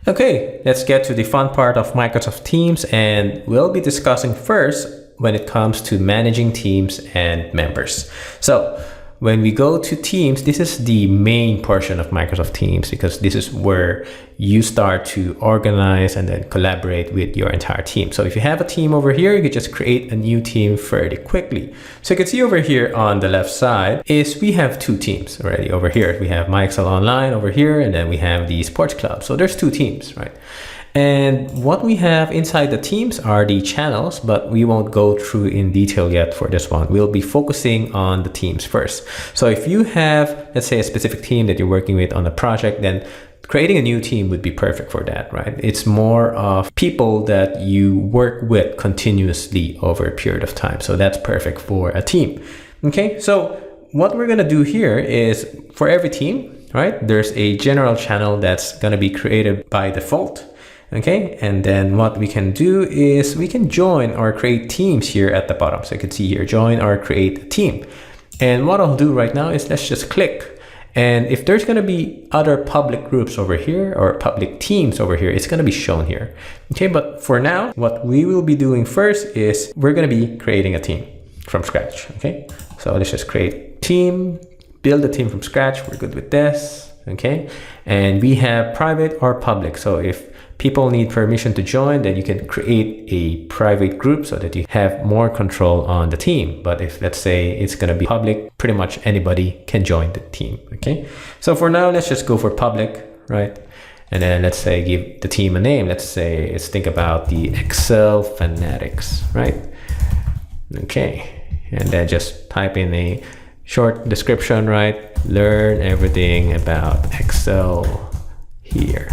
Okay, let's get to the fun part of Microsoft Teams, and we'll be discussing first when it comes to managing teams and members. So when we go to Teams, this is the main portion of Microsoft Teams because this is where you start to organize and then collaborate with your entire team. So if you have a team over here, you could just create a new team fairly quickly. So you can see over here on the left side is we have two teams already over here. We have MyExcelOnline over here, and then we have the Sports Club. So there's two teams, right? And what we have inside the teams are the channels, but we won't go through in detail yet for this one. We'll be focusing on the teams first. So if you have, let's say, a specific team that you're working with on a project, then creating a new team would be perfect for that, right? It's more of people that you work with continuously over a period of time. So that's perfect for a team. Okay, so what we're gonna do here is for every team, right? There's a general channel that's gonna be created by default. Okay, and then what we can do is we can join or create teams here at the bottom. So you can see here, join or create a team. And what I'll do right now is let's just click. And if there's going to be other public groups over here or public teams over here, it's going to be shown here. Okay, but for now, what we will be doing first is we're going to be creating a team from scratch. Okay, so let's just create team, build a team from scratch. We're good with this. Okay, and we have private or public. So if people need permission to join, then you can create a private group so that you have more control on the team. But if, let's say, it's going to be public, pretty much anybody can join the team. Okay, so for now, let's just go for public, right? And then let's say give the team a name. Let's think about the Excel Fanatics, right? Okay, and then just type in a short description, right? Learn everything about Excel here.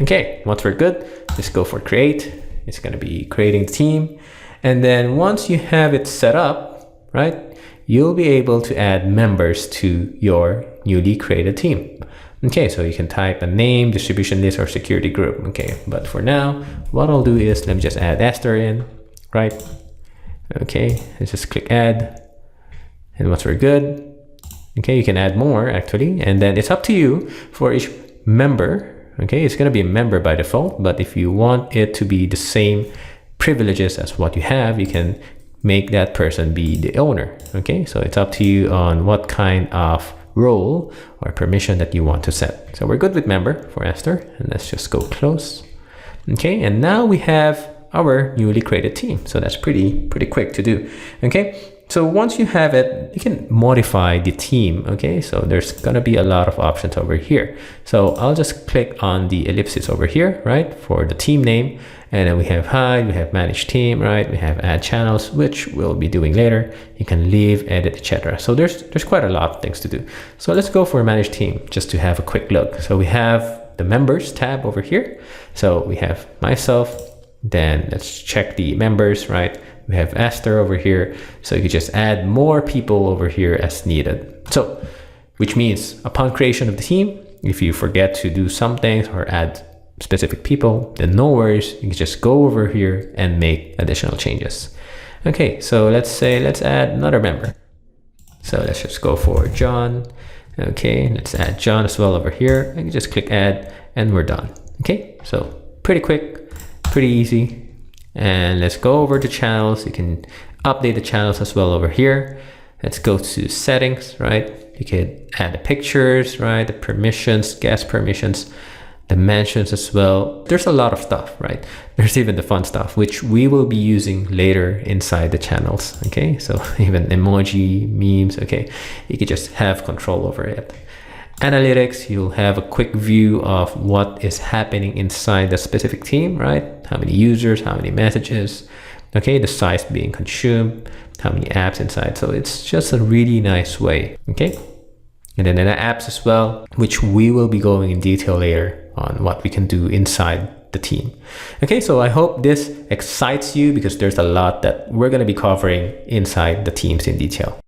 Okay, once we're good, just go for create. It's going to be creating the team. And then once you have it set up, right, you'll be able to add members to your newly created team. Okay, so you can type a name, distribution list, or security group. Okay, but for now, what I'll do is let me just add Esther in, right? Okay, let's just click add. And once we're good, okay, you can add more actually. And then it's up to you for each member. Okay, it's going to be a member by default, but if you want it to be the same privileges as what you have, you can make that person be the owner. Okay, so it's up to you on what kind of role or permission that you want to set. So we're good with member for Esther, and let's just go close. Okay, and now we have our newly created team. So that's pretty quick to do. Okay. So once you have it, you can modify the team. Okay, so there's gonna be a lot of options over here. So I'll just click on the ellipsis over here, right, for the team name. And then we have hide, we have manage team, right? We have add channels, which we'll be doing later. You can leave, edit, etc. So there's quite a lot of things to do. So let's go for manage team just to have a quick look. So we have the members tab over here. So we have myself, then let's check the members, right? We have Esther over here, so you can just add more people over here as needed. So, which means upon creation of the team, if you forget to do some things or add specific people, then no worries, you can just go over here and make additional changes. Okay, so let's add another member. So let's just go for John. Okay, let's add John as well over here. You can just click add and we're done. Okay, so pretty quick, pretty easy. And let's go over to channels. You can update the channels as well over here. Let's go to settings, right? You can add the pictures, right? The permissions, guest permissions, the mentions as well. There's a lot of stuff, right? There's even the fun stuff, which we will be using later inside the channels, okay? So even emoji, memes, okay? You can just have control over it. Analytics, you'll have a quick view of what is happening inside the specific team, right? How many users, how many messages, okay? The size being consumed, how many apps inside. So it's just a really nice way, okay? And then the apps as well, which we will be going in detail later on what we can do inside the team. Okay, so I hope this excites you because there's a lot that we're going to be covering inside the teams in detail.